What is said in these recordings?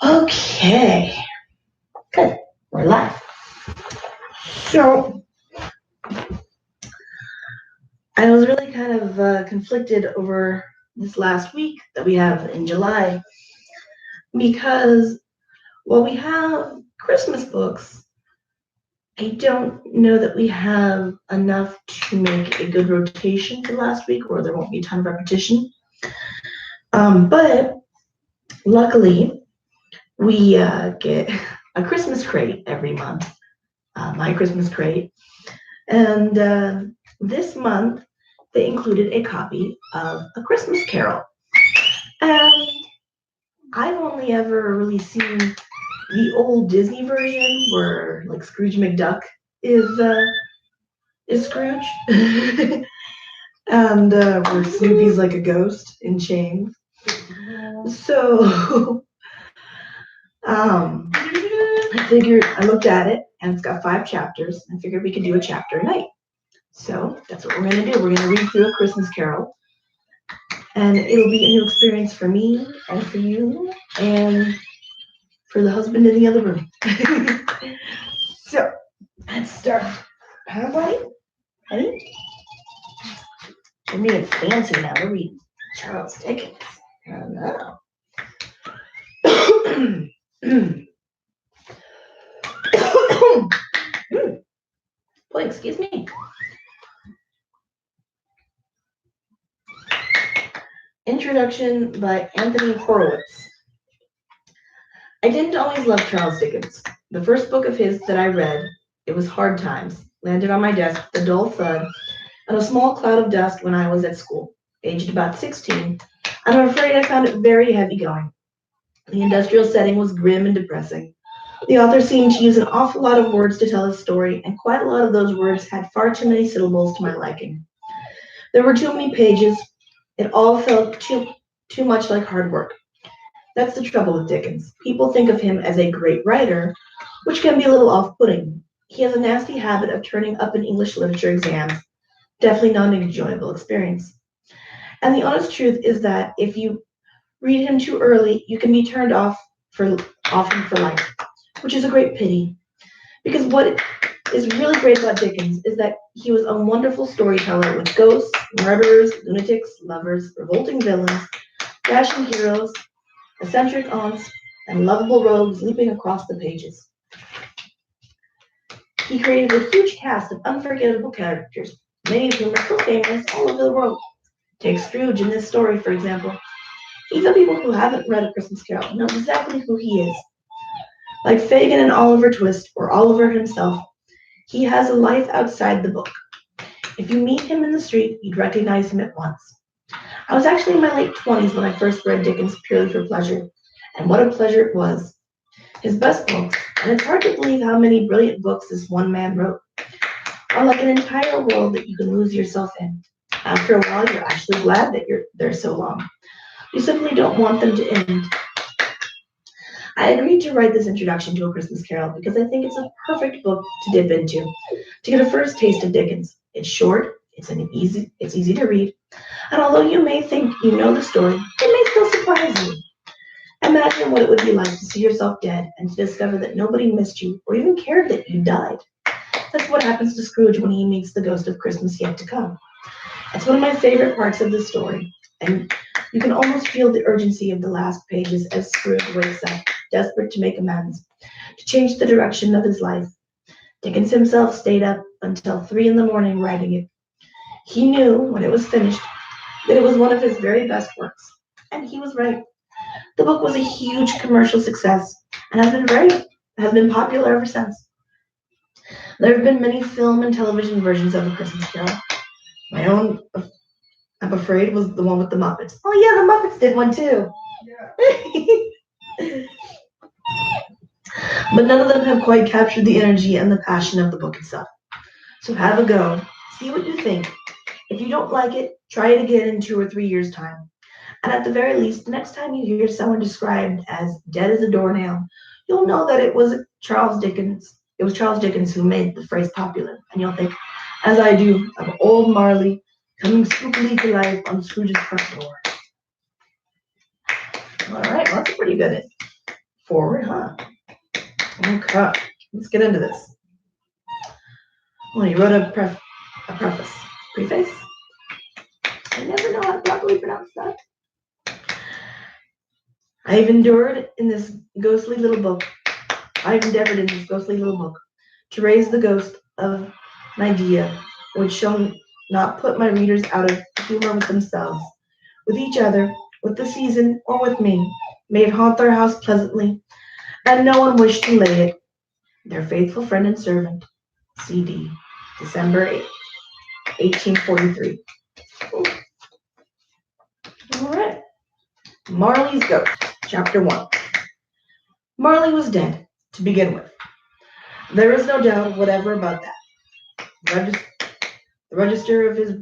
Okay, good. We're live. So I was really kind of conflicted over this last week that we have in July because while we have Christmas books, I don't know that we have enough to make a good rotation for last week, or there won't be a ton of repetition. But luckily, we get a Christmas crate every month, my Christmas crate. And this month, they included a copy of A Christmas Carol. And I've only ever really seen the old Disney version where like Scrooge McDuck is Scrooge. And where Snoopy's like a ghost in chains. So I looked at it and it's got 5 chapters. I figured we could do a chapter a night. So that's what we're going to do. We're going to read through A Christmas Carol. And it'll be a new experience for me and for you and for the husband in the other room. So let's start. Huh, buddy? Honey? We're being fancy now. We're reading Charles Dickens. Oh, no. Boy, excuse me. Introduction by Anthony Horowitz. I didn't always love Charles Dickens. The first book of his that I read, it was Hard Times, landed on my desk with a dull thud and a small cloud of dust when I was at school, aged about 16, and I'm afraid I found it very heavy going. The industrial setting was grim and depressing. The author seemed to use an awful lot of words to tell his story, and quite a lot of those words had far too many syllables to my liking. There were too many pages. It all felt too much like hard work. That's the trouble with Dickens. People think of him as a great writer, which can be a little off-putting. He has a nasty habit of turning up in English literature exams. Definitely not an enjoyable experience. And the honest truth is that if you read him too early, you can be turned off him for life, which is a great pity. Because what is really great about Dickens is that he was a wonderful storyteller with ghosts, murderers, lunatics, lovers, revolting villains, dashing heroes, eccentric aunts, and lovable rogues leaping across the pages. He created a huge cast of unforgettable characters, many of whom are still famous all over the world. Take Scrooge in this story, for example. Even people who haven't read A Christmas Carol know exactly who he is. Like Fagin and Oliver Twist, or Oliver himself, he has a life outside the book. If you meet him in the street, you'd recognize him at once. I was actually in my late 20s when I first read Dickens purely for pleasure, and what a pleasure it was. His best books, and it's hard to believe how many brilliant books this one man wrote, are like an entire world that you can lose yourself in. After a while, you're actually glad that you're there so long. You simply don't want them to end. I agreed to write this introduction to A Christmas Carol because I think it's a perfect book to dip into, to get a first taste of Dickens. It's short, it's easy to read, and although you may think you know the story, it may still surprise you. Imagine what it would be like to see yourself dead and to discover that nobody missed you or even cared that you died. That's what happens to Scrooge when he meets the ghost of Christmas yet to come. It's one of my favorite parts of the story, and you can almost feel the urgency of the last pages as Scrooge wakes up, desperate to make amends, to change the direction of his life. Dickens himself stayed up until 3 a.m. writing it. He knew, when it was finished, that it was one of his very best works, and he was right. The book was a huge commercial success and has been popular ever since. There have been many film and television versions of A Christmas Carol. My own, I'm afraid, was the one with the Muppets. Oh yeah, the Muppets did one too. Yeah. But none of them have quite captured the energy and the passion of the book itself. So have a go. See what you think. If you don't like it, try it again in 2 or 3 years' time. And at the very least, the next time you hear someone described as dead as a doornail, you'll know that it was Charles Dickens. It was Charles Dickens who made the phrase popular. And you'll think, as I do, of old Marley coming spookily to life on Scrooge's front door. All right, well, that's pretty good. Forward, huh? Okay, let's get into this. Well, you wrote a preface. Preface? I never know how to properly pronounce that. I've endeavored in this ghostly little book to raise the ghost of an idea which shall not put my readers out of humor with themselves, with each other, with the season, or with me. May it haunt their house pleasantly, and no one wish to lay it. Their faithful friend and servant, C.D., December 8th, 1843. Ooh. All right. Marley's Ghost, Chapter 1. Marley was dead, to begin with. There is no doubt whatever about that. The register of his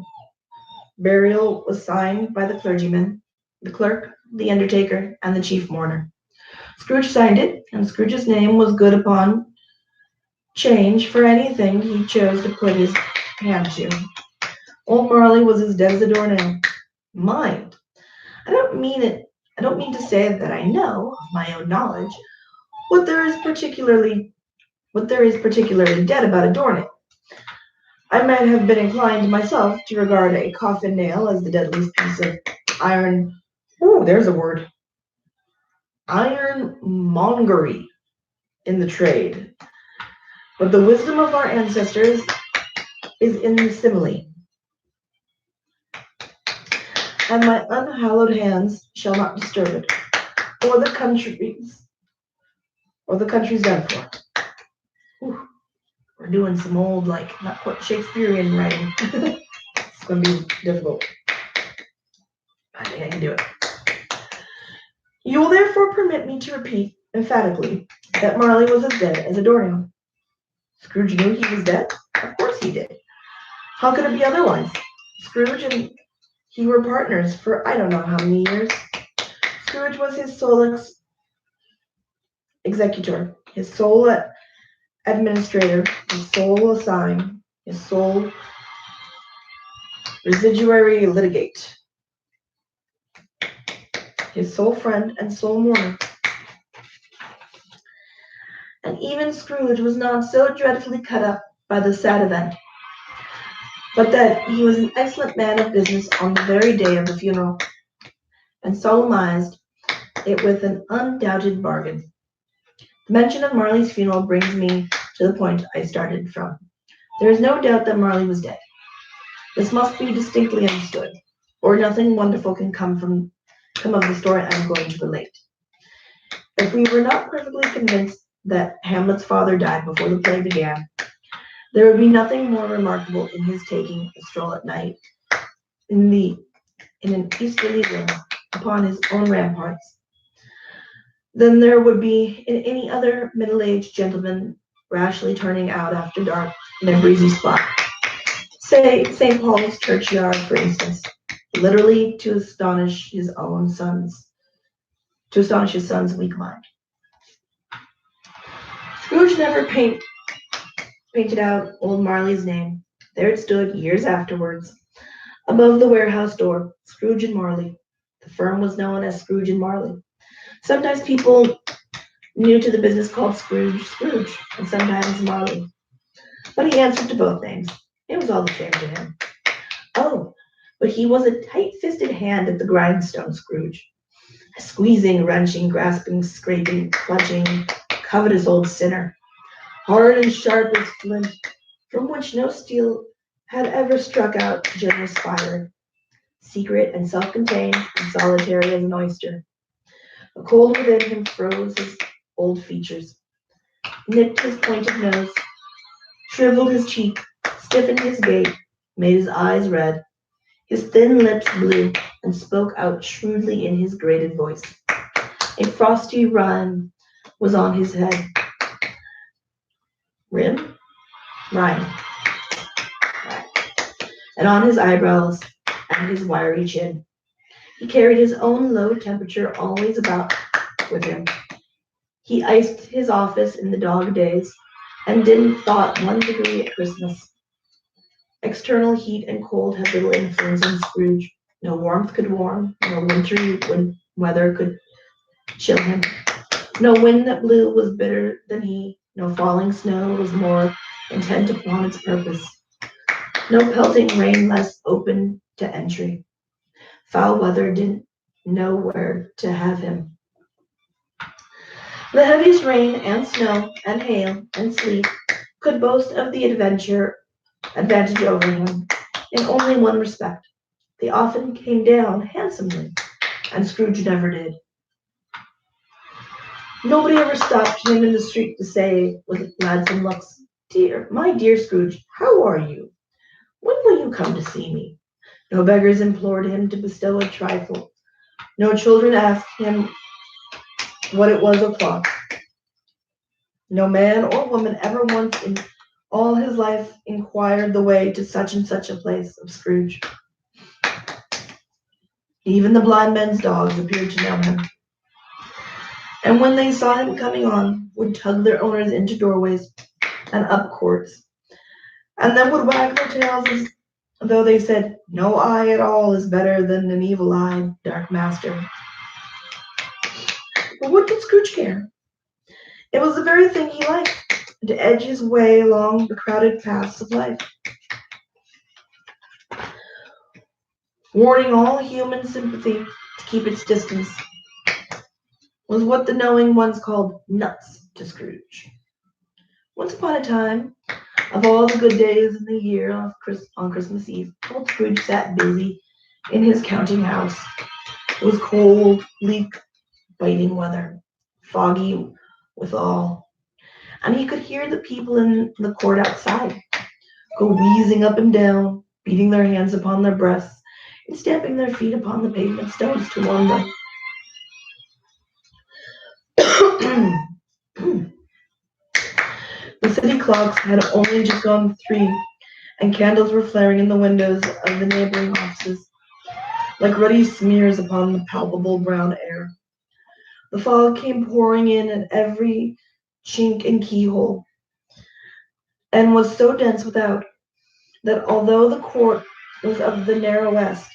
burial was signed by the clergyman, the clerk, the undertaker, and the chief mourner. Scrooge signed it, and Scrooge's name was good upon change for anything he chose to put his hand to. Old Marley was as dead as a doornail. Mind, I don't mean to say that I know, of my own knowledge, what there is particularly dead about a doornail. I might have been inclined myself to regard a coffin nail as the deadliest piece of iron. Oh, there's a word. Ironmongery in the trade. But the wisdom of our ancestors is in the simile. And my unhallowed hands shall not disturb it, or the country's done for. Whew. We're doing some old, not quite Shakespearean writing. It's going to be difficult. I think I can do it. You will therefore permit me to repeat emphatically that Marley was as dead as a doornail. Scrooge knew he was dead? Of course he did. How could it be otherwise? Scrooge and he were partners for I don't know how many years. Scrooge was his sole executor, his sole administrator, his sole assign, his sole residuary litigate, his sole friend and sole mourner. And even Scrooge was not so dreadfully cut up by the sad event, but that he was an excellent man of business on the very day of the funeral, and solemnized it with an undoubted bargain. The mention of Marley's funeral brings me to the point I started from. There is no doubt that Marley was dead. This must be distinctly understood, or nothing wonderful can come of the story I am going to relate. If we were not perfectly convinced that Hamlet's father died before the play began, there would be nothing more remarkable in his taking a stroll at night in an easterly wind upon his own ramparts than there would be in any other middle-aged gentleman rashly turning out after dark in a breezy spot. Say St. Paul's churchyard, for instance, literally to astonish his son's weak mind. Scrooge never painted out old Marley's name. There it stood years afterwards, above the warehouse door, Scrooge and Marley. The firm was known as Scrooge and Marley. Sometimes people new to the business called Scrooge, and sometimes Marley. But he answered to both names. It was all the same to him. Oh, but he was a tight-fisted hand at the grindstone, Scrooge. A squeezing, wrenching, grasping, scraping, clutching, covetous old sinner, hard and sharp as flint, from which no steel had ever struck out generous fire, secret and self-contained and solitary as an oyster. The cold within him froze his old features, nipped his pointed nose, shriveled his cheek, stiffened his gait, made his eyes red, his thin lips blue, and spoke out shrewdly in his grated voice. A frosty rime was on his head. Rime. And on his eyebrows and his wiry chin. He carried his own low temperature always about with him. He iced his office in the dog days and didn't thaw 1 degree at Christmas. External heat and cold had little influence on Scrooge. No warmth could warm, no wintry weather could chill him. No wind that blew was bitter than he, no falling snow was more intent upon its purpose, no pelting rain less open to entry. Foul weather didn't know where to have him. The heaviest rain and snow and hail and sleet could boast of the advantage over him in only one respect. They often came down handsomely, and Scrooge never did. Nobody ever stopped him in the street to say, with gladsome looks, my dear Scrooge, how are you? When will you come to see me? No beggars implored him to bestow a trifle. No children asked him what it was o'clock. No man or woman ever once in all his life inquired the way to such and such a place of Scrooge. Even the blind men's dogs appeared to know him, and when they saw him coming on, would tug their owners into doorways and up courts, and then would wag their tails as though they said, no eye at all is better than an evil-eyed dark master. But what did Scrooge care? It was the very thing he liked, to edge his way along the crowded paths of life, warning all human sympathy to keep its distance, was what the knowing ones called nuts to Scrooge. Once upon a time, of all the good days in the year on Christmas Eve, old Scrooge sat busy in his counting house. It was cold, bleak, biting weather, foggy withal, and he could hear the people in the court outside go wheezing up and down, beating their hands upon their breasts, and stamping their feet upon the pavement stones to warm them. The city clocks had only just gone 3, and candles were flaring in the windows of the neighboring offices, like ruddy smears upon the palpable brown air. The fog came pouring in at every chink and keyhole, and was so dense without that although the court was of the narrow west,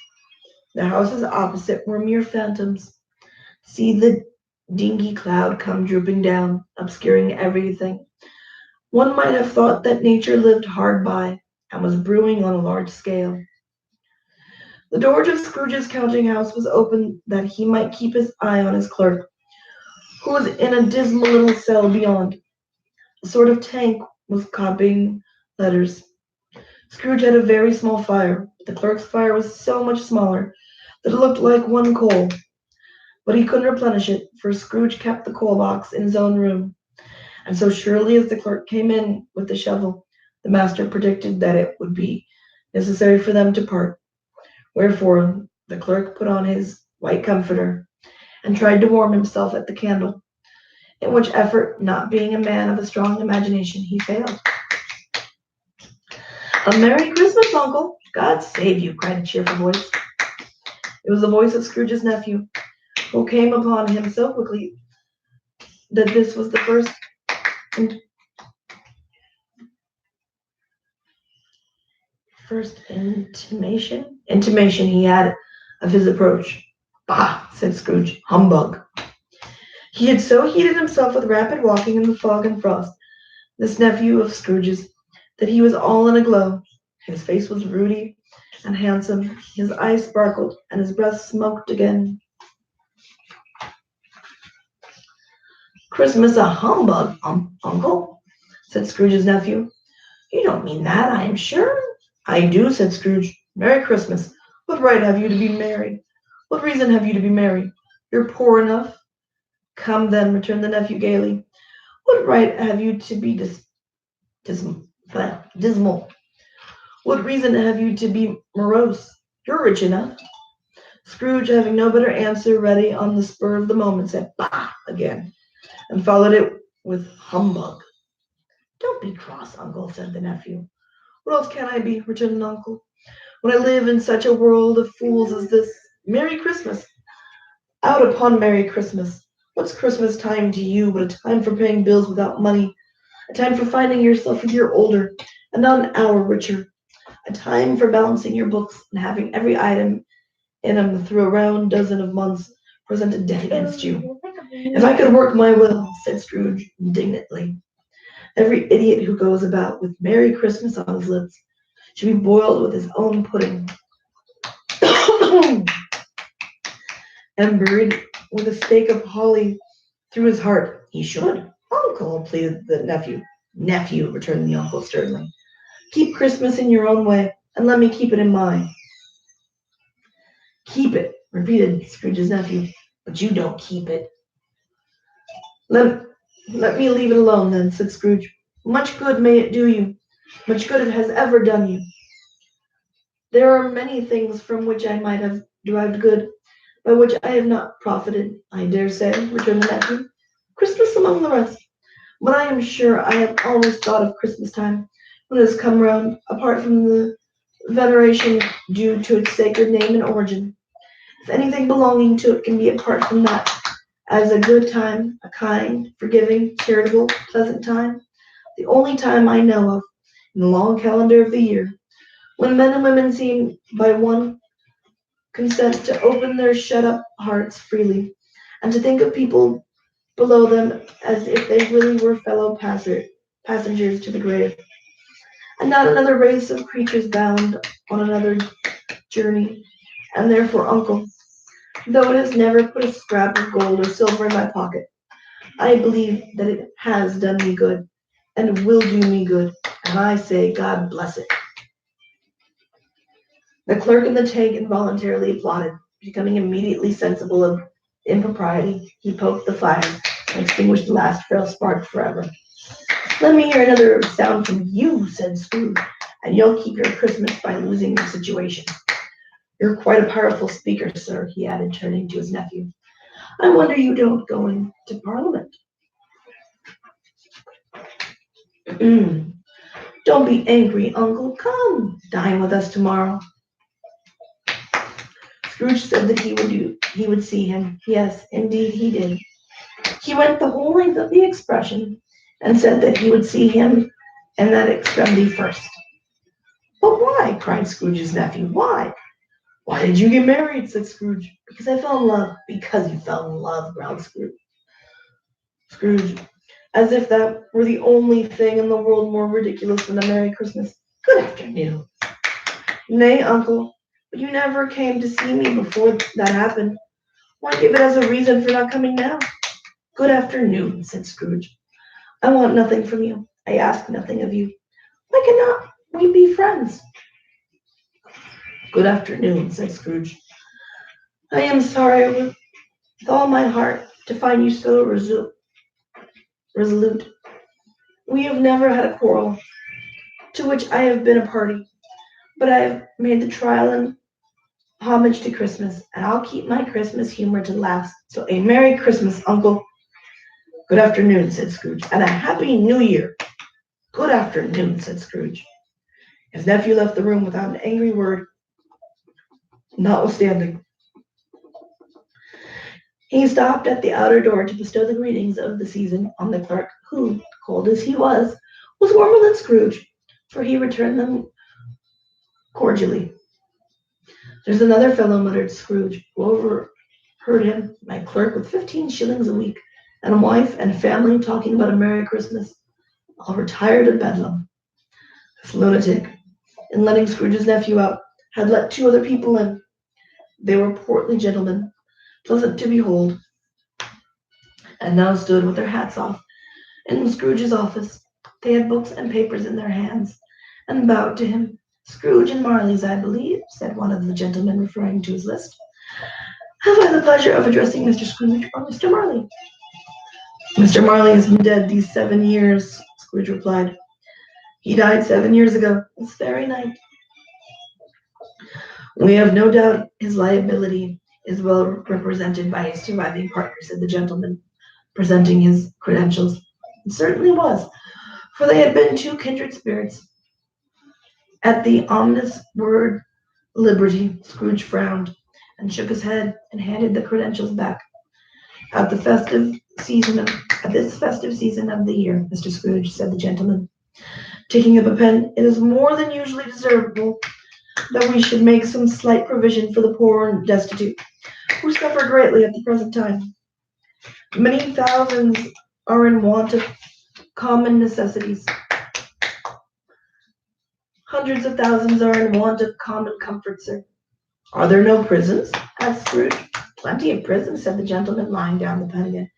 the houses opposite were mere phantoms. See the dingy cloud come drooping down, obscuring everything. One might have thought that nature lived hard by, and was brewing on a large scale. The door of Scrooge's counting house was open that he might keep his eye on his clerk, who was in a dismal little cell beyond. A sort of tank was copying letters. Scrooge had a very small fire, but the clerk's fire was so much smaller that it looked like one coal. But he couldn't replenish it, for Scrooge kept the coal box in his own room, and so surely as the clerk came in with the shovel, the master predicted that it would be necessary for them to part. Wherefore the clerk put on his white comforter, and tried to warm himself at the candle, in which effort, not being a man of a strong imagination, he failed. A Merry Christmas, Uncle! God save you! Cried a cheerful voice. It was the voice of Scrooge's nephew, who came upon him so quickly that this was the first intimation he had of his approach. Bah! Said Scrooge. Humbug! He had so heated himself with rapid walking in the fog and frost, this nephew of Scrooge's, that he was all in a glow. His face was ruddy and handsome, his eyes sparkled, and his breath smoked again. Christmas a humbug, Uncle, said Scrooge's nephew. You don't mean that, I am sure. I do, said Scrooge. Merry Christmas. What right have you to be merry? What reason have you to be merry? You're poor enough. Come then, returned the nephew gaily. What right have you to be dismal? What reason have you to be morose? You're rich enough. Scrooge, having no better answer ready on the spur of the moment, said bah again, and followed it with humbug. Don't be cross, Uncle, said the nephew. What else can I be, returned the uncle, when I live in such a world of fools as this? Merry Christmas! Out upon Merry Christmas! What's Christmas time to you but a time for paying bills without money, a time for finding yourself a year older and not an hour richer, a time for balancing your books and having every item in them through a round dozen of months present a debt against you, If I could work my will, said Scrooge indignantly, every idiot who goes about with Merry Christmas on his lips should be boiled with his own pudding and buried with a stake of holly through his heart. He should. Uncle, pleaded the nephew. Nephew, returned the uncle sternly. Keep Christmas in your own way, and let me keep it in mine. Keep it, repeated Scrooge's nephew, but you don't keep it. Let me leave it alone, then, said Scrooge. Much good may it do you, much good it has ever done you. There are many things from which I might have derived good, by which I have not profited, I dare say, returned the nephew. Christmas among the rest. But I am sure I have always thought of Christmas time, when it has come round, apart from the veneration due to its sacred name and origin. If anything belonging to it can be apart from that, as a good time, a kind, forgiving, charitable, pleasant time, the only time I know of in the long calendar of the year, when men and women seem by one consent to open their shut-up hearts freely, and to think of people below them as if they really were fellow passengers to the grave, and not another race of creatures bound on another journey, and therefore, uncle, though it has never put a scrap of gold or silver in my pocket, I believe that it has done me good, and will do me good, and I say God bless it. The clerk in the tank involuntarily applauded, becoming immediately sensible of impropriety. He poked the fire and extinguished the last frail spark forever. Let me hear another sound from you, said Scrooge, and you'll keep your Christmas by losing your situation. You're quite a powerful speaker, sir, he added, turning to his nephew. I wonder you don't go into Parliament. Don't be angry, uncle. Come, dine with us tomorrow. Scrooge said that he would see him. Yes, indeed he did. He went the whole length of the expression, and said that he would see him in that extremity first. But why? Cried Scrooge's nephew. Why? Why did you get married? Said Scrooge. Because I fell in love. Because you fell in love, growled Scrooge, as if that were the only thing in the world more ridiculous than a Merry Christmas. Good afternoon. Nay, uncle, but you never came to see me before that happened. Why give it as a reason for not coming now? Good afternoon, said Scrooge. I want nothing from you. I ask nothing of you. Why cannot we be friends? Good afternoon, said Scrooge. I am sorry with all my heart to find you so resolute. We have never had a quarrel, to which I have been a party, but I have made the trial in homage to Christmas, and I'll keep my Christmas humor to last. So a Merry Christmas, Uncle. Good afternoon, said Scrooge, and a Happy New Year. Good afternoon, said Scrooge. His nephew left the room without an angry word, notwithstanding. He stopped at the outer door to bestow the greetings of the season on the clerk, who, cold as he was warmer than Scrooge, for he returned them cordially. There's another fellow, muttered Scrooge, who overheard him, my clerk with 15 shillings a week, and a wife and family talking about a Merry Christmas. I'll retire to Bedlam. This lunatic, in letting Scrooge's nephew out, had let 2 other people in. They were portly gentlemen, pleasant to behold, and now stood with their hats off in Scrooge's office. They had books and papers in their hands, and bowed to him. Scrooge and Marley's, I believe, said one of the gentlemen, referring to his list. Have I the pleasure of addressing Mr. Scrooge or Mr. Marley? Mr. Marley has been dead these 7 years, Scrooge replied. He died 7 years ago, this very night. We have no doubt his liability is well represented by his surviving partner, said the gentleman, presenting his credentials. It certainly was, for they had been 2 kindred spirits. At the ominous word liberty, Scrooge frowned and shook his head and handed the credentials back. At this festive season of the year, Mr. Scrooge, said the gentleman, taking up a pen, it is more than usually desirable that we should make some slight provision for the poor and destitute, who suffer greatly at the present time. Many thousands are in want of common necessities. Hundreds of thousands are in want of common comfort, sir. Are there no prisons? Asked Scrooge. Plenty of prisons, said the gentleman, laying down the pen again.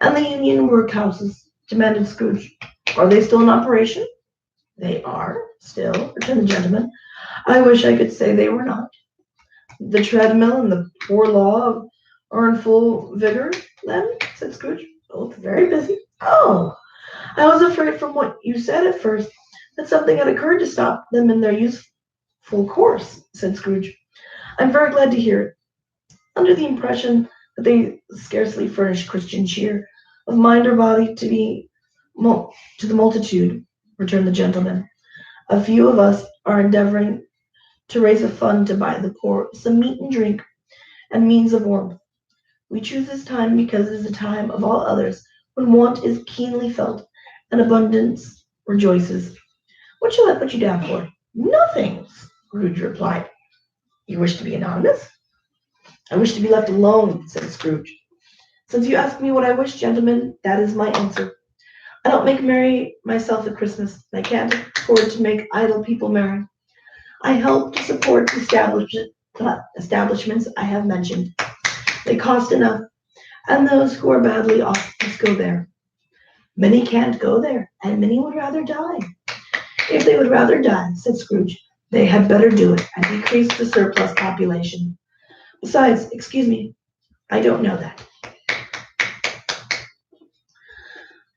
And the Union workhouses, demanded Scrooge. Are they still in operation? They are, still, returned the gentleman. I wish I could say they were not. The treadmill and the poor law are in full vigor, then, said Scrooge. Both very busy. Oh, I was afraid from what you said at first that something had occurred to stop them in their youthful course, said Scrooge. I'm very glad to hear it. Under the impression that they scarcely furnish Christian cheer of mind or body to the multitude, returned the gentleman. A few of us are endeavoring to raise a fund to buy the poor some meat and drink and means of warmth. We choose this time because it is a time of all others when want is keenly felt and abundance rejoices. What shall I put you down for? Nothing, Scrooge replied. You wish to be anonymous? I wish to be left alone, said Scrooge. Since you ask me what I wish, gentlemen, that is my answer. I don't make merry myself at Christmas. I can't afford to make idle people merry. I help to support the establishments I have mentioned. They cost enough, and those who are badly off must go there. Many can't go there, and many would rather die. If they would rather die, said Scrooge, they had better do it and decrease the surplus population. Besides, excuse me, I don't know that.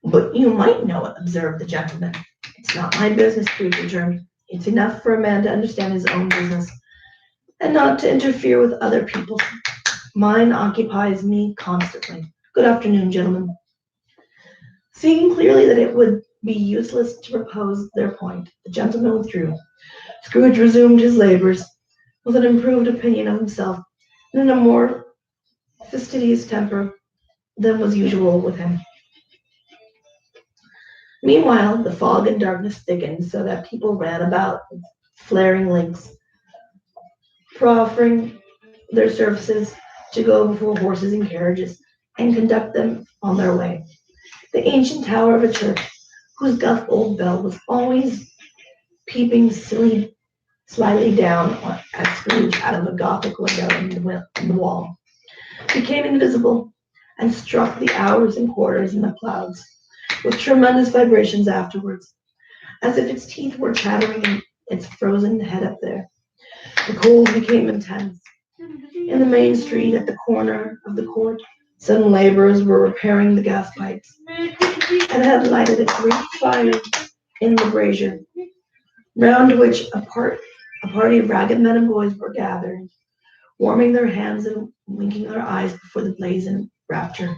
But you might know it, observed the gentleman. It's not my business, Scrooge returned. It's enough for a man to understand his own business, and not to interfere with other people's. Mine occupies me constantly. Good afternoon, gentlemen. Seeing clearly that it would be useless to propose their point, the gentleman withdrew. Scrooge resumed his labors with an improved opinion of himself and in a more fastidious temper than was usual with him. Meanwhile, the fog and darkness thickened so that people ran about with flaring lamps, proffering their services to go before horses and carriages and conduct them on their way. The ancient tower of a church, whose gruff old bell was always peeping slyly down at Scrooge out of a Gothic window in the wall, became invisible and struck the hours and quarters in the clouds with tremendous vibrations afterwards, as if its teeth were chattering in its frozen head up there. The cold became intense. In the main street at the corner of the court, some laborers were repairing the gas pipes and had lighted a great fire in the brazier, round which a party of ragged men and boys were gathered, warming their hands and winking their eyes before the blaze in rapture.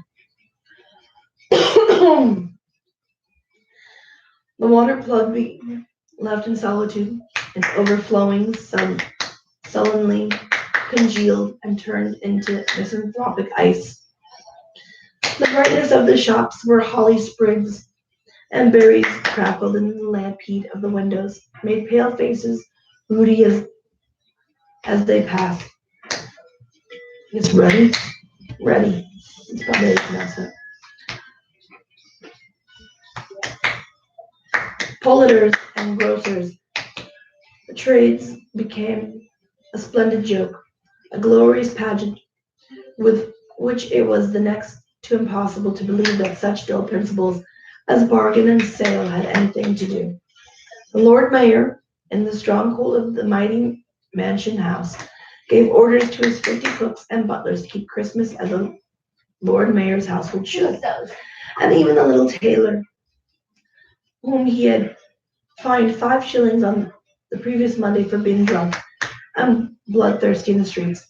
The water plug being left in solitude, its overflowings sullenly congealed and turned into misanthropic ice. The brightness of the shops where holly sprigs and berries crackled in the lamp heat of the windows, made pale faces ruddy as they passed. It's ready? Ready. It's probably a pronouncement. Politers and grocers. The trades became a splendid joke, a glorious pageant, with which it was the next to impossible to believe that such dull principles as bargain and sale had anything to do. The Lord Mayor, in the stronghold of the mighty mansion house, gave orders to his 50 cooks and butlers to keep Christmas as a Lord Mayor's household should, and even the little tailor, whom he had fined 5 shillings on the previous Monday for being drunk and bloodthirsty in the streets,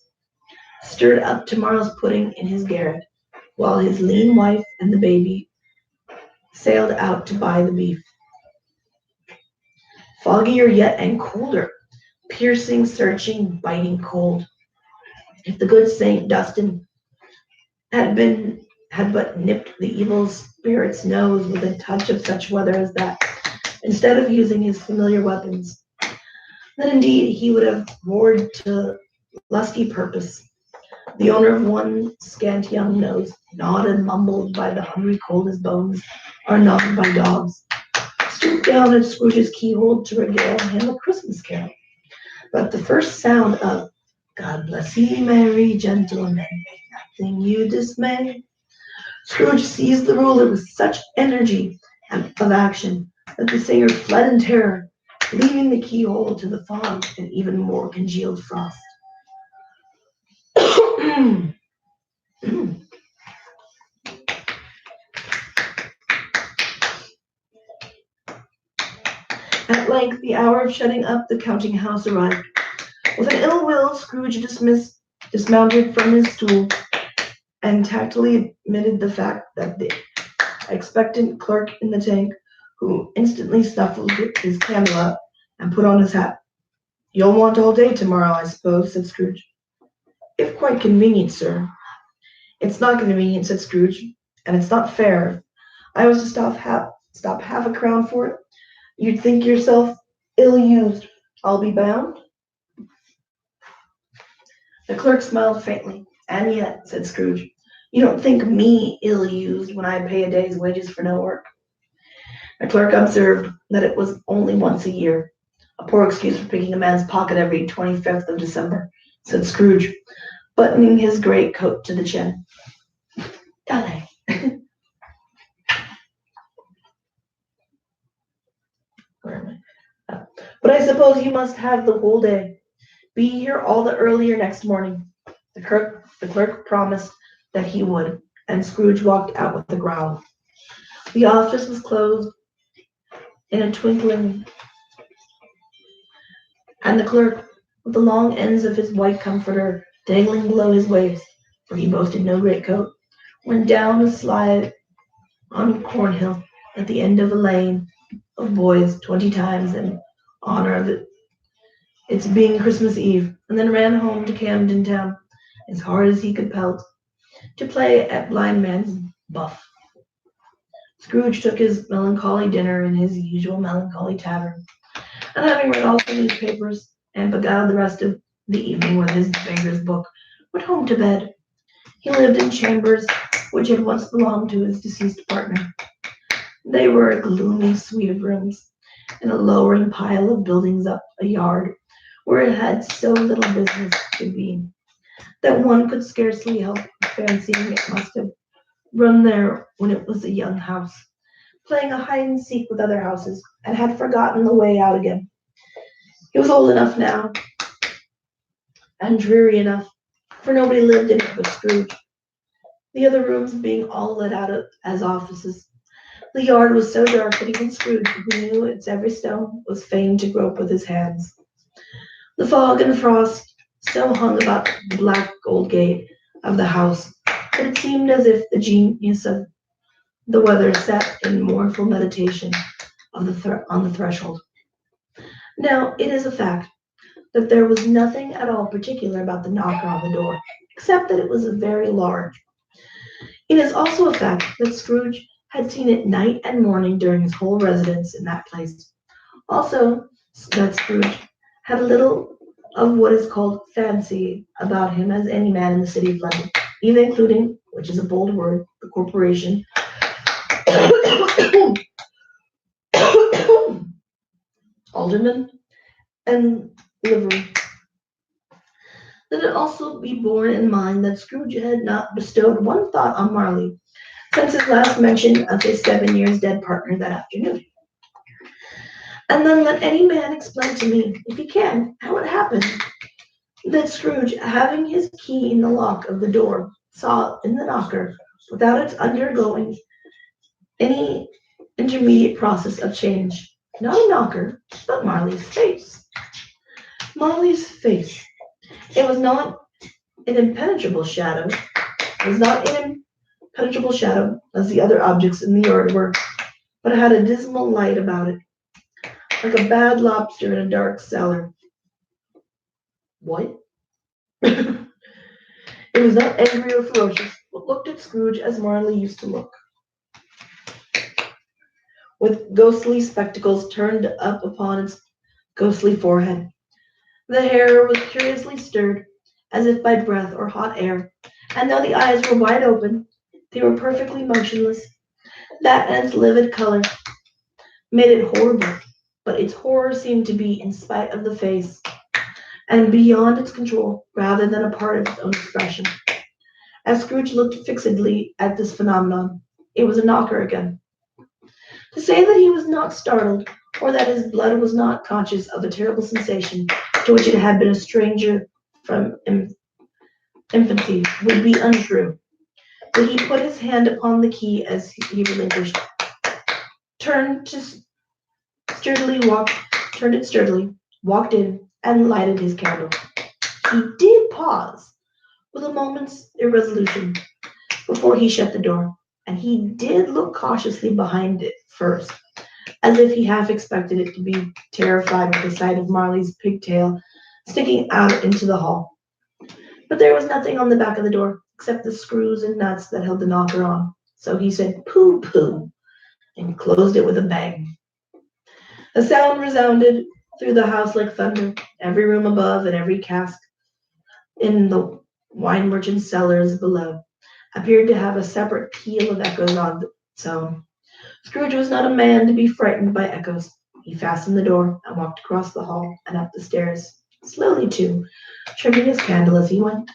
stirred up tomorrow's pudding in his garret, while his lean wife and the baby sailed out to buy the beef. Foggier yet and colder, piercing, searching, biting cold. If the good Saint Dunstan had but nipped the evil spirit's nose with a touch of such weather as that, instead of using his familiar weapons, then indeed he would have roared to lusty purpose. The owner of one scant young nose, gnawed and mumbled by the hungry cold as bones are gnawed by dogs, stooped down at Scrooge's keyhole to regale him a Christmas carol. But the first sound of "God bless ye, merry gentlemen, may nothing you dismay," Scrooge seized the ruler with such energy of action that the singer fled in terror, leaving the keyhole to the fog and even more congealed frost. At length the hour of shutting up the counting house arrived. With an ill will, Scrooge dismounted from his stool and tactfully admitted the fact that the expectant clerk in the tank, who instantly snuffled his candle out and put on his hat. "You'll want all day tomorrow, I suppose," said Scrooge. "If quite convenient, sir." "It's not convenient," said Scrooge, "and it's not fair. I was to stop half a crown for it. You'd think yourself ill-used, I'll be bound." The clerk smiled faintly. "And yet," said Scrooge, "you don't think me ill-used when I pay a day's wages for no work." The clerk observed that it was only once a year. "A poor excuse for picking a man's pocket every 25th of December," said Scrooge, buttoning his great coat to the chin. Dale. Where am I? "But I suppose you must have the whole day. Be here all the earlier next morning." The clerk promised that he would, and Scrooge walked out with a growl. The office was closed in a twinkling, and the clerk, with the long ends of his white comforter dangling below his waist, for he boasted no greatcoat, went down a slide on Cornhill at the end of a lane of boys 20 times in honor of its being Christmas Eve, and then ran home to Camden Town as hard as he could pelt to play at blind man's buff. Scrooge took his melancholy dinner in his usual melancholy tavern, and having read all the newspapers and beguiled the rest of the evening with his banker's book, went home to bed. He lived in chambers which had once belonged to his deceased partner. They were a gloomy suite of rooms, in a lowering pile of buildings up a yard, where it had so little business to be, that one could scarcely help fancying it must have run there when it was a young house, playing a hide and seek with other houses, and had forgotten the way out again. It was old enough now, and dreary enough, for nobody lived in it but Scrooge, the other rooms being all let out as offices. The yard was so dark that even Scrooge, who knew its every stone, was fain to grope with his hands. The fog and frost so hung about the black old gate of the house that it seemed as if the genius of the weather sat in mournful meditation on the threshold. Now, it is a fact that there was nothing at all particular about the knocker on the door, except that it was very large. It is also a fact that Scrooge had seen it night and morning during his whole residence in that place. Also, that Scrooge had a little of what is called fancy about him as any man in the city of London, even including, which is a bold word, the corporation, aldermen, and livery. Let it also be borne in mind that Scrooge had not bestowed one thought on Marley since his last mention of his 7 years dead partner that afternoon. And then let any man explain to me, if he can, how it happened that Scrooge, having his key in the lock of the door, saw in the knocker, without its undergoing any intermediate process of change, not a knocker, but Marley's face. Marley's face. It was not an impenetrable shadow. It was not an impenetrable shadow as the other objects in the yard were, but it had a dismal light about it, like a bad lobster in a dark cellar. What? It was not angry or ferocious, but looked at Scrooge as Marley used to look, with ghostly spectacles turned up upon its ghostly forehead. The hair was curiously stirred, as if by breath or hot air, and though the eyes were wide open, they were perfectly motionless. That and its livid color made it horrible, but its horror seemed to be in spite of the face, and beyond its control, rather than a part of its own expression. As Scrooge looked fixedly at this phenomenon, it was a knocker again. To say that he was not startled, or that his blood was not conscious of a terrible sensation to which it had been a stranger from infancy, would be untrue. But he put his hand upon the key as he relinquished, turned to sturdily walked, turned it sturdily, walked in, and lighted his candle. He did pause, with a moment's irresolution, before he shut the door, and he did look cautiously behind it first, as if he half expected it to be terrified with the sight of Marley's pigtail sticking out into the hall. But there was nothing on the back of the door except the screws and nuts that held the knocker on, so he said "pooh, pooh," and closed it with a bang. A sound resounded through the house like thunder. Every room above and every cask in the wine merchant's cellars below appeared to have a separate peal of echoes on its own. Scrooge was not a man to be frightened by echoes. He fastened the door and walked across the hall and up the stairs, slowly too, trimming his candle as he went.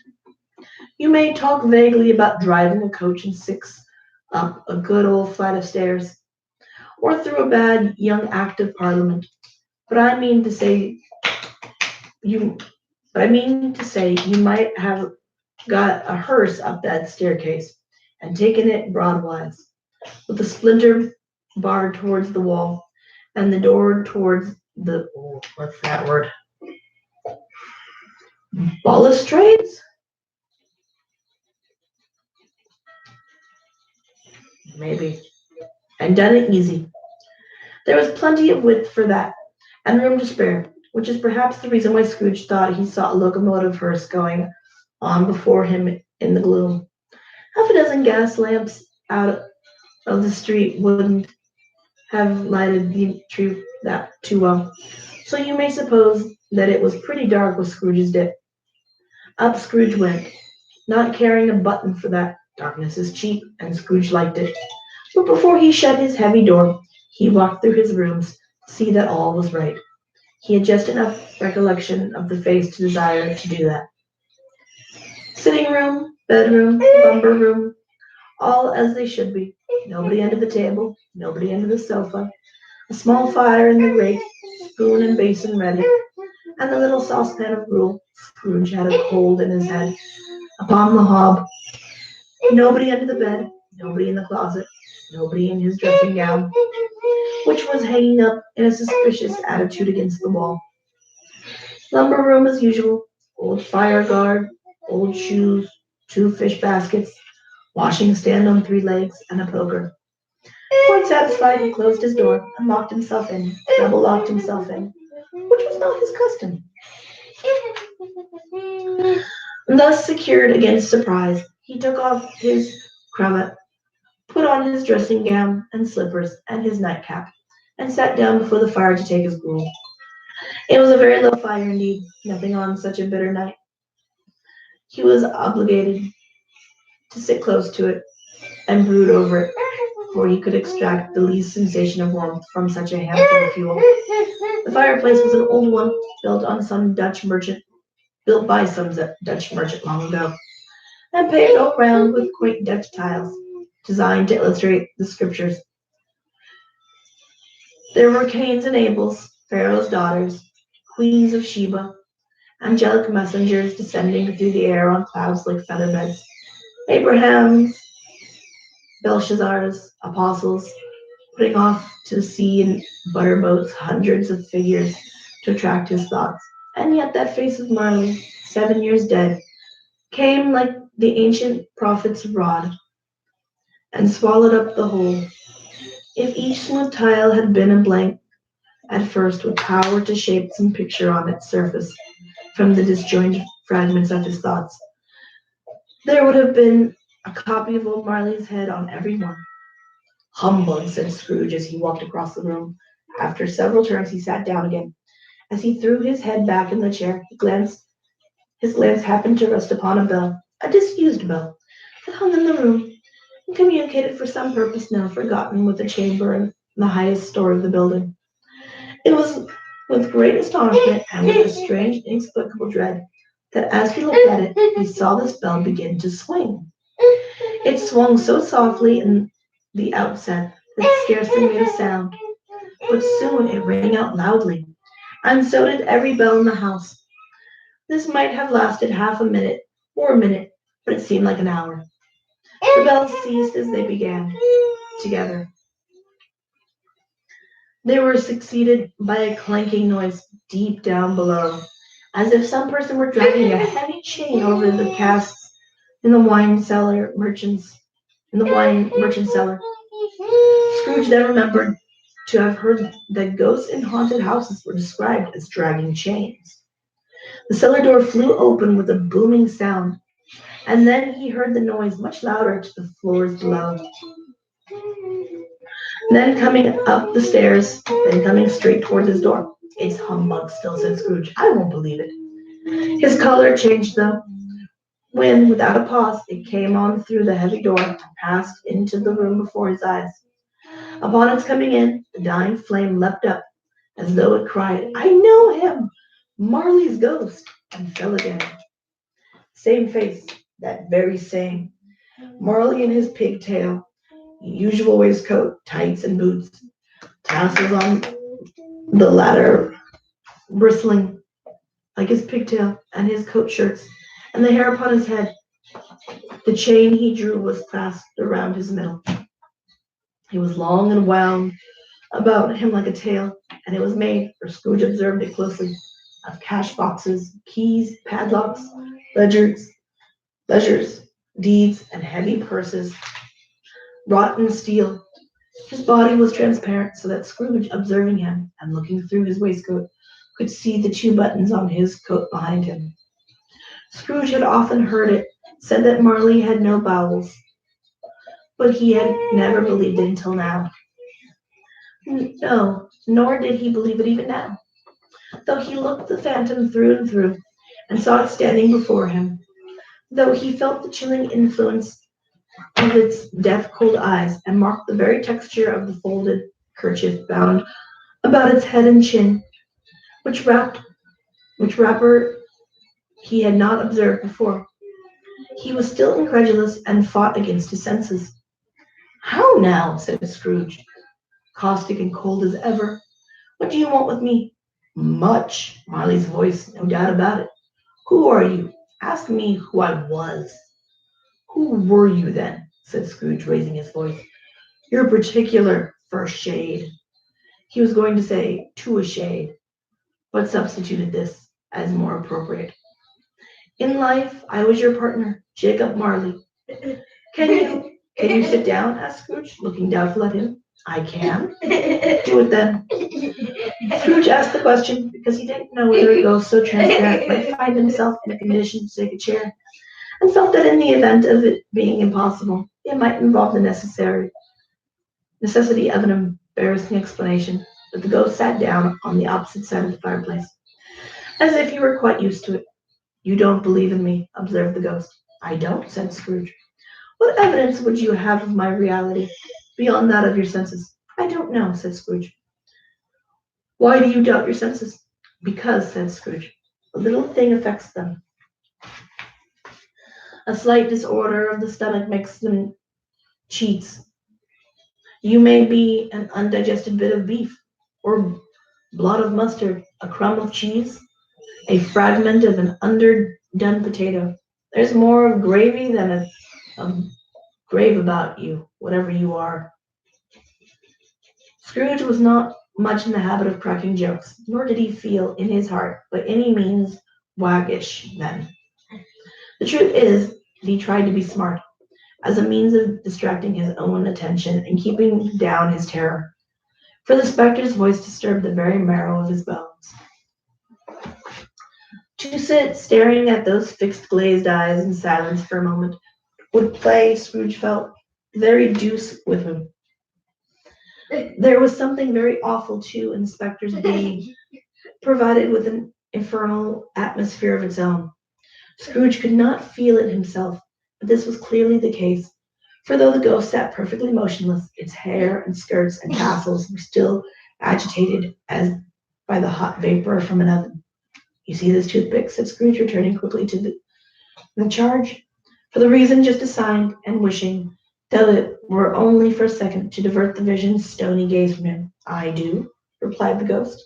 You may talk vaguely about driving a coach and six up a good old flight of stairs, or through a bad young Act of Parliament, but I mean to say you you might have got a hearse up that staircase and taken it broadwise, with the splinter bar towards the wall and the door towards the what's that word? Balustrades? Maybe. And done it easy. There was plenty of width for that, and room to spare, which is perhaps the reason why Scrooge thought he saw a locomotive hearse going on before him in the gloom. Half a dozen gas lamps out of the street wouldn't have lighted the tree that too well, so you may suppose that it was pretty dark with Scrooge's dip. Up Scrooge went, not caring a button for that. Darkness is cheap, and Scrooge liked it. But before he shut his heavy door, he walked through his rooms to see that all was right. He had just enough recollection of the face to desire to do that. Sitting room, bedroom, lumber room, all as they should be. Nobody under the table, nobody under the sofa. A small fire in the grate, spoon and basin ready, and the little saucepan of gruel. Scrooge had a cold in his head. Upon the hob, nobody under the bed, nobody in the closet, nobody in his dressing gown, which was hanging up in a suspicious attitude against the wall. Lumber room as usual, old fire guard, old shoes, two fish baskets, washing stand on three legs, and a poker. Quite satisfied, he closed his door and locked himself in, double locked himself in, which was not his custom. Thus secured against surprise, he took off his cravat, put on his dressing gown and slippers and his nightcap, and sat down before the fire to take his gruel. It was a very low fire indeed, nothing on such a bitter night. He was obliged to sit close to it and brood over it, for he could extract the least sensation of warmth from such a handful of fuel. The fireplace was an old one, built by some Dutch merchant long ago, and paved all round with quaint Dutch tiles, designed to illustrate the scriptures. There were Cains and Abels, Pharaoh's daughters, queens of Sheba, angelic messengers descending through the air on clouds like feather beds, Abraham's, Belshazzar's, apostles, putting off to sea in butter boats, hundreds of figures to attract his thoughts. And yet that face of Marley, 7 years dead, came like the ancient prophet's rod, and swallowed up the whole. If each smooth tile had been a blank at first, with power to shape some picture on its surface from the disjointed fragments of his thoughts, there would have been a copy of old Marley's head on every one. Humbug, said Scrooge as he walked across the room. After several turns he sat down again. As he threw his head back in the chair, he glanced His glance happened to rest upon a bell, a disused bell, that hung in the room and communicated for some purpose now forgotten with a chamber in the highest story of the building. It was with great astonishment and with a strange, inexplicable dread that as he looked at it, he saw this bell begin to swing. It swung so softly in the outset that it scarcely made a sound, but soon it rang out loudly, and so did every bell in the house. This might have lasted half a minute or a minute, but it seemed like an hour. The bells ceased as they began together. They were succeeded by a clanking noise deep down below, as if some person were dragging a heavy chain over the casks in the wine merchant's cellar. Scrooge then remembered to have heard that ghosts in haunted houses were described as dragging chains. The cellar door flew open with a booming sound, and then he heard the noise much louder to the floors below. Then coming up the stairs, then coming straight towards his door. It's humbug still, said Scrooge. I won't believe it. His color changed though, when, without a pause, it came on through the heavy door and passed into the room before his eyes. Upon its coming in, the dying flame leapt up, as though it cried, I know him! Marley's ghost! And fell again. Same face, that very same. Marley in his pigtail, usual waistcoat, tights, and boots, tassels on the latter bristling like his pigtail, and his coat shirts, and the hair upon his head. The chain he drew was clasped around his middle. It was long and wound about him like a tail, and it was made, for Scrooge observed it closely, of cash boxes, keys, padlocks, ledgers, deeds, and heavy purses wrought in steel. His body was transparent, so that Scrooge, observing him, and looking through his waistcoat, could see the two buttons on his coat behind him. Scrooge had often heard it said that Marley had no bowels, but he had never believed it until now. No, nor did he believe it even now, though he looked the phantom through and through, and saw it standing before him, though he felt the chilling influence of its death-cold eyes, and marked the very texture of the folded kerchief bound about its head and chin, which wrapper he had not observed before. He was still incredulous, and fought against his senses. How now? Said Scrooge, caustic and cold as ever. What do you want with me? Much. Marley's voice, no doubt about it. Who are you? Ask me who I was. Who were you then? Said Scrooge, raising his voice. Your particular first shade. He was going to say to a shade, but substituted this as more appropriate. In life, I was your partner, Jacob Marley. Can you sit down? Asked Scrooge, looking doubtful at him. I can. Do it then. Scrooge asked the question because he didn't know whether a ghost so transparent might find himself in a condition to take a chair, and felt that in the event of it being impossible, it might involve the necessity of an embarrassing explanation. But the ghost sat down on the opposite side of the fireplace, as if he were quite used to it. You don't believe in me, observed the ghost. I don't, said Scrooge. What evidence would you have of my reality beyond that of your senses? I don't know, said Scrooge. Why do you doubt your senses? Because, said Scrooge, a little thing affects them. A slight disorder of the stomach makes them cheats. You may be an undigested bit of beef, or blot of mustard, a crumb of cheese, a fragment of an underdone potato. There's more of gravy than a grave about you, whatever you are. Scrooge was not much in the habit of cracking jokes, nor did he feel in his heart by any means waggish then. The truth is that he tried to be smart, as a means of distracting his own attention and keeping down his terror, for the spectre's voice disturbed the very marrow of his bones. To sit staring at those fixed glazed eyes in silence for a moment would play, Scrooge felt, very deuce with him. There was something very awful, too, in the spectre's being provided with an infernal atmosphere of its own. Scrooge could not feel it himself, but this was clearly the case. For though the ghost sat perfectly motionless, its hair and skirts and tassels were still agitated as by the hot vapor from an oven. You see this toothpick, said Scrooge, returning quickly to the charge, for the reason just assigned, and wishing, though it were only for a second, to divert the vision's stony gaze from him. I do, replied the ghost.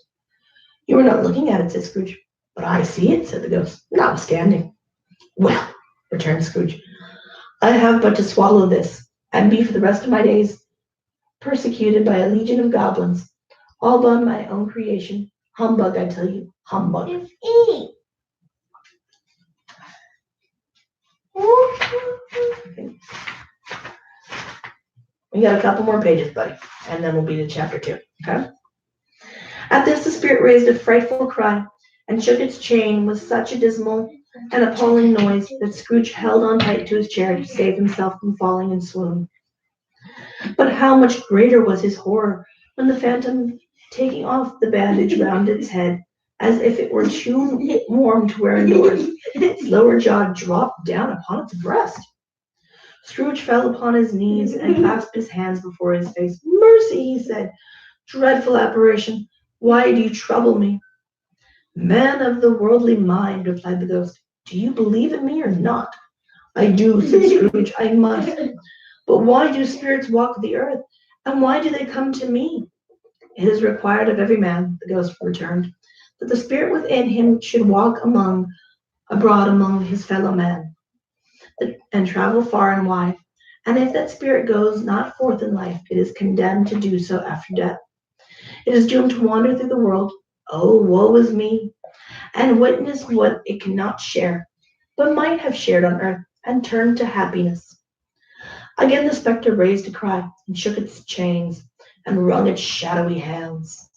You are not looking at it, said Scrooge. But I see it, said the ghost, notwithstanding. Well, returned Scrooge, I have but to swallow this, and be for the rest of my days persecuted by a legion of goblins, all by my own creation. Humbug, I tell you, humbug. It's E. We got a couple more pages, buddy, and then we'll be to chapter 2, okay? At this, the spirit raised a frightful cry and shook its chain with such a dismal and appalling noise that Scrooge held on tight to his chair to save himself from falling in swoon. But how much greater was his horror when the phantom, taking off the bandage round its head, as if it were too warm to wear indoors, its lower jaw dropped down upon its breast. Scrooge fell upon his knees and clasped his hands before his face. Mercy, he said, dreadful apparition, why do you trouble me? Man of the worldly mind, replied the ghost, do you believe in me or not? I do, said Scrooge, I must. But why do spirits walk the earth, and why do they come to me? It is required of every man, the ghost returned, that the spirit within him should walk abroad among his fellow men, and travel far and wide. And if that spirit goes not forth in life, it is condemned to do so after death. It is doomed to wander through the world, oh, woe is me, and witness what it cannot share, but might have shared on earth, and turned to happiness. Again the spectre raised a cry, and shook its chains, and wrung its shadowy hands.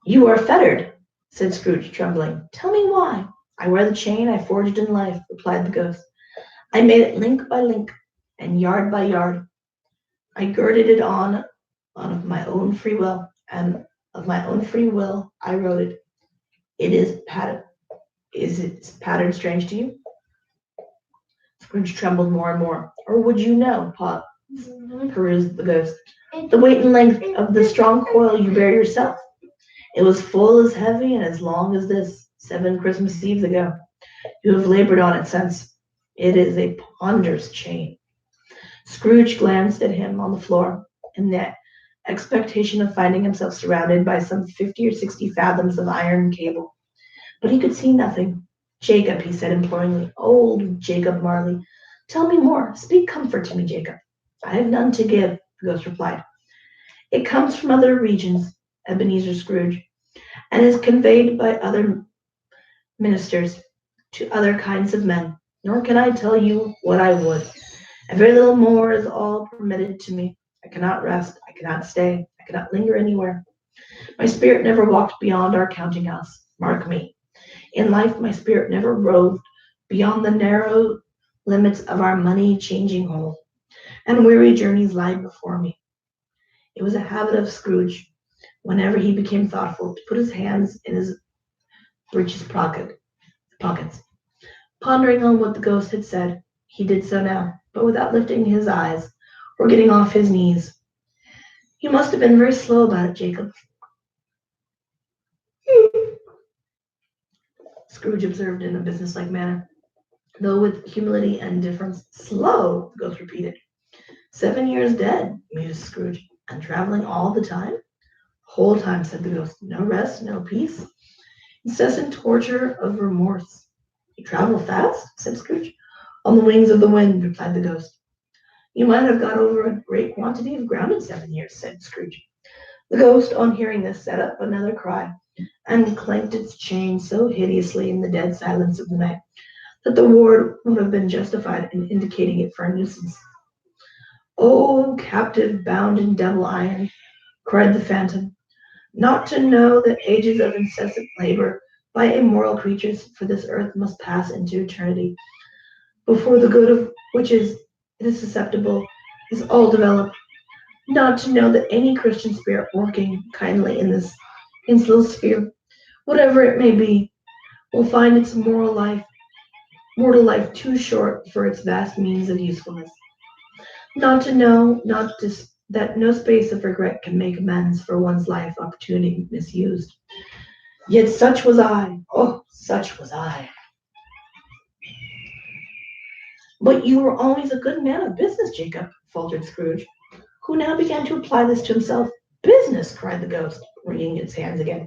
You are fettered, said Scrooge, trembling. Tell me why. I wear the chain I forged in life, replied the ghost. I made it link by link, and yard by yard. I girded it on of my own free will, and of my own free will I wrote it. Is its pattern strange to you? Scrooge trembled more and more. Or would you know, perused the ghost, the weight and length of the strong coil you bear yourself? It was full as heavy and as long as this, 7 Christmas Eves ago. You have labored on it since. It is a ponderous chain. Scrooge glanced at him on the floor in the expectation of finding himself surrounded by some 50 or 60 fathoms of iron cable. But he could see nothing. Jacob, he said imploringly, old Jacob Marley, tell me more. Speak comfort to me, Jacob. I have none to give, the ghost replied. It comes from other regions, Ebenezer Scrooge, and is conveyed by other ministers to other kinds of men. Nor can I tell you what I would. A very little more is all permitted to me. I cannot rest. I cannot stay. I cannot linger anywhere. My spirit never walked beyond our counting house. Mark me. In life, my spirit never roved beyond the narrow limits of our money-changing hole, and weary journeys lie before me. It was a habit of Scrooge, whenever he became thoughtful, to put his hands in his breeches pockets. Pondering on what the ghost had said, he did so now, but without lifting his eyes or getting off his knees. You must have been very slow about it, Jacob. Scrooge observed in a businesslike manner, though with humility and indifference. Slow, the ghost repeated. 7 years dead, mused Scrooge, and traveling all the time? Whole time, said the ghost. No rest, no peace. Incessant torture of remorse. You travel fast, said Scrooge. On the wings of the wind, replied the ghost. You might have got over a great quantity of ground in 7 years, said Scrooge. The ghost, on hearing this, set up another cry, and clanked its chain so hideously in the dead silence of the night that the ward would have been justified in indicating it for a nuisance. "O captive bound in double iron," cried the phantom, "not to know that ages of incessant labor by immoral creatures for this earth must pass into eternity, before the good of which it is susceptible is all developed, not to know that any Christian spirit working kindly in this little sphere, whatever it may be, will find its mortal life too short for its vast means of usefulness. Not to know, not to, that no space of regret can make amends for one's life opportunity misused. Yet such was I. Oh, such was I. But you were always a good man of business, Jacob, faltered Scrooge, who now began to apply this to himself. Business, cried the ghost, wringing its hands again.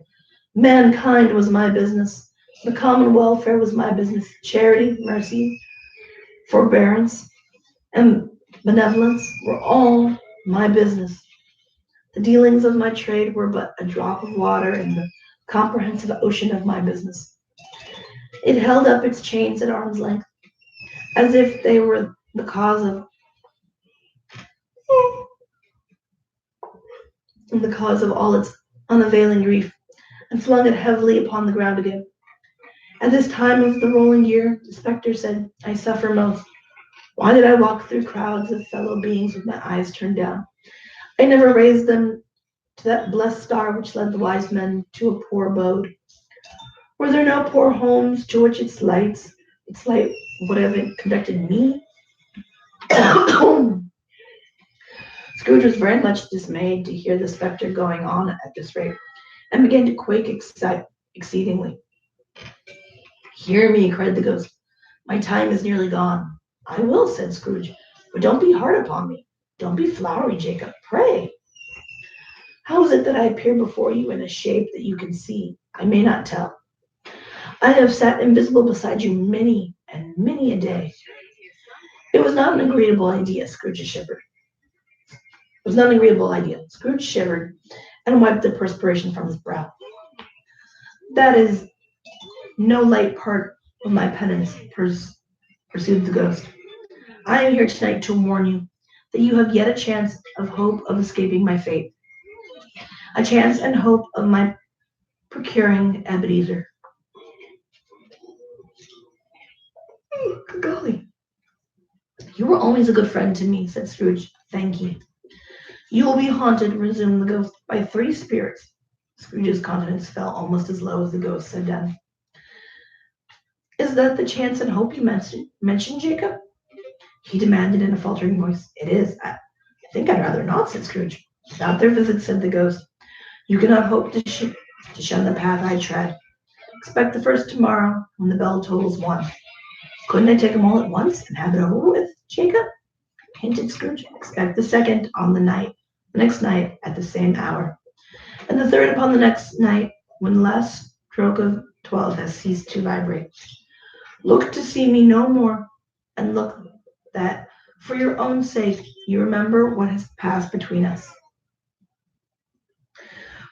Mankind was my business. The common welfare was my business. Charity, mercy, forbearance, and benevolence were all my business. The dealings of my trade were but a drop of water in the comprehensive ocean of my business. It held up its chains at arm's length, as if they were the cause of all its unavailing grief, and flung it heavily upon the ground again. At this time of the rolling year, the spectre said, I suffer most. Why did I walk through crowds of fellow beings with my eyes turned down? I never raised them to that blessed star which led the wise men to a poor abode. Were there no poor homes to which its light would have conducted me? Scrooge was very much dismayed to hear the spectre going on at this rate, and began to quake exceedingly. Hear me, cried the ghost. My time is nearly gone. I will, said Scrooge, but don't be hard upon me. Don't be flowery, Jacob, pray. How is it that I appear before you in a shape that you can see? I may not tell. I have sat invisible beside you many and many a day. It was not an agreeable idea, Scrooge shivered. It was not an agreeable idea. Scrooge shivered and wiped the perspiration from his brow. That is no light part of my penance, pursued the ghost. I am here tonight to warn you that you have yet a chance of hope of escaping my fate. A chance and hope of my procuring Ebenezer. Good golly. You were always a good friend to me, said Scrooge. Thank you. You will be haunted, resumed the ghost, by 3 spirits. Scrooge's countenance fell almost as low as the ghost said done. Is that the chance and hope you mentioned, Jacob? He demanded in a faltering voice. It is. I think I'd rather not, said Scrooge. Without their visit, said the ghost, you cannot hope to shun the path I tread. Expect the first tomorrow when the bell tolls 1. Couldn't I take them all at once and have it over with, Jacob? Hinted Scrooge. Expect the second on the next night at the same hour, and the third upon the next night when the last stroke of 12 has ceased to vibrate. Look to see me no more, and look that, for your own sake, you remember what has passed between us.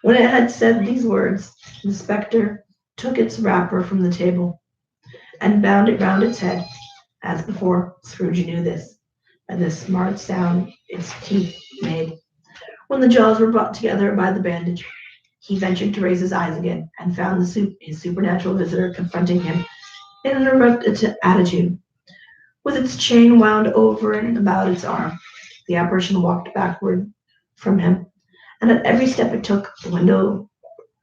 When it had said these words, the spectre took its wrapper from the table and bound it round its head. As before, Scrooge knew this by the smart sound its teeth made. When the jaws were brought together by the bandage, he ventured to raise his eyes again, and found his supernatural visitor confronting him in an erect attitude, with its chain wound over and about its arm. The apparition walked backward from him, and at every step it took, the window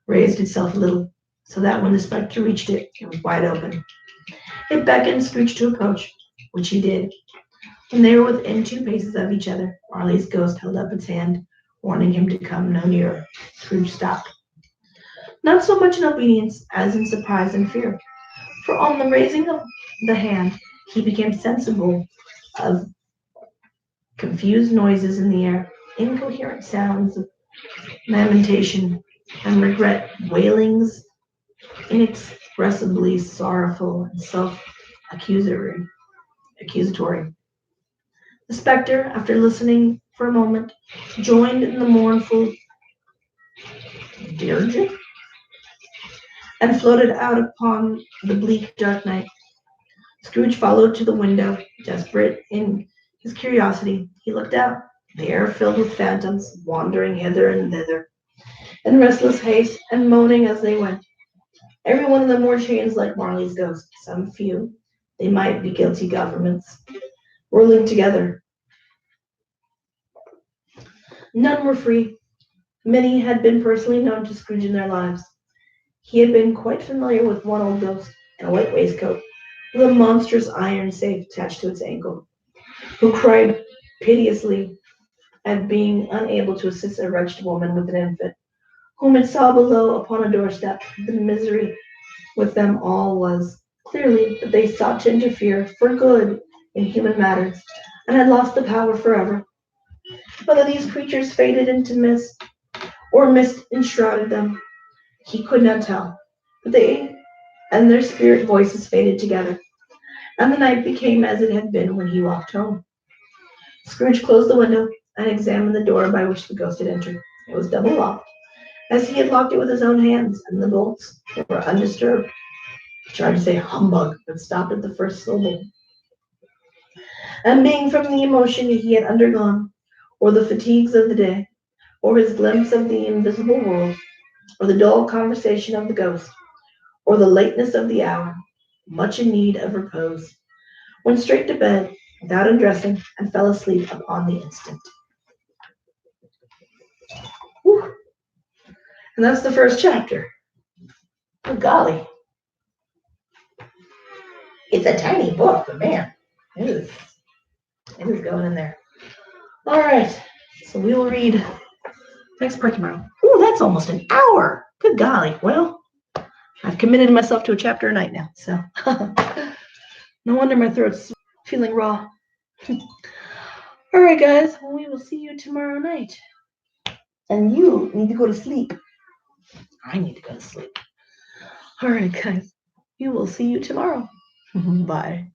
raised itself a little, so that when the spectre reached it, it was wide open. It beckoned Scrooge to approach, which he did. When they were within 2 paces of each other, Marley's ghost held up its hand, warning him to come no nearer. Scrooge stopped, not so much in obedience as in surprise and fear, for on the raising of the hand he became sensible of confused noises in the air, incoherent sounds of lamentation and regret, wailings inexpressibly sorrowful and self-accusatory. The spectre, after listening for a moment, joined in the mournful dirge and floated out upon the bleak dark night. Scrooge followed to the window, desperate in his curiosity. He looked out. The air filled with phantoms, wandering hither and thither, in restless haste, and moaning as they went. Every one of them wore chains like Marley's ghost. Some few, they might be guilty governments, whirling together. None were free. Many had been personally known to Scrooge in their lives. He had been quite familiar with one old ghost, in a white waistcoat, with a monstrous iron safe attached to its ankle, who cried piteously at being unable to assist a wretched woman with an infant, whom it saw below upon a doorstep. The misery with them all was, clearly, that they sought to interfere for good in human matters, and had lost the power forever. Whether these creatures faded into mist, or mist enshrouded them, he could not tell. But they and their spirit voices faded together, and the night became as it had been when he walked home. Scrooge closed the window and examined the door by which the ghost had entered. It was double locked, as he had locked it with his own hands, and the bolts were undisturbed. He tried to say humbug, but stopped at the first syllable. And being from the emotion he had undergone, or the fatigues of the day, or his glimpse of the invisible world, or the dull conversation of the ghost, or the lateness of the hour, much in need of repose, went straight to bed without undressing, and fell asleep upon the instant. Whew. And that's the first chapter. Oh, golly. It's a tiny book, but man, it is going in there. All right, so we will read next part tomorrow. Oh, that's almost an hour. Good golly. Well, I've committed myself to a chapter a night now, so no wonder my throat's feeling raw. All right, guys, well, we will see you tomorrow night. And you need to go to sleep. I need to go to sleep. All right, guys, we will see you tomorrow. Bye.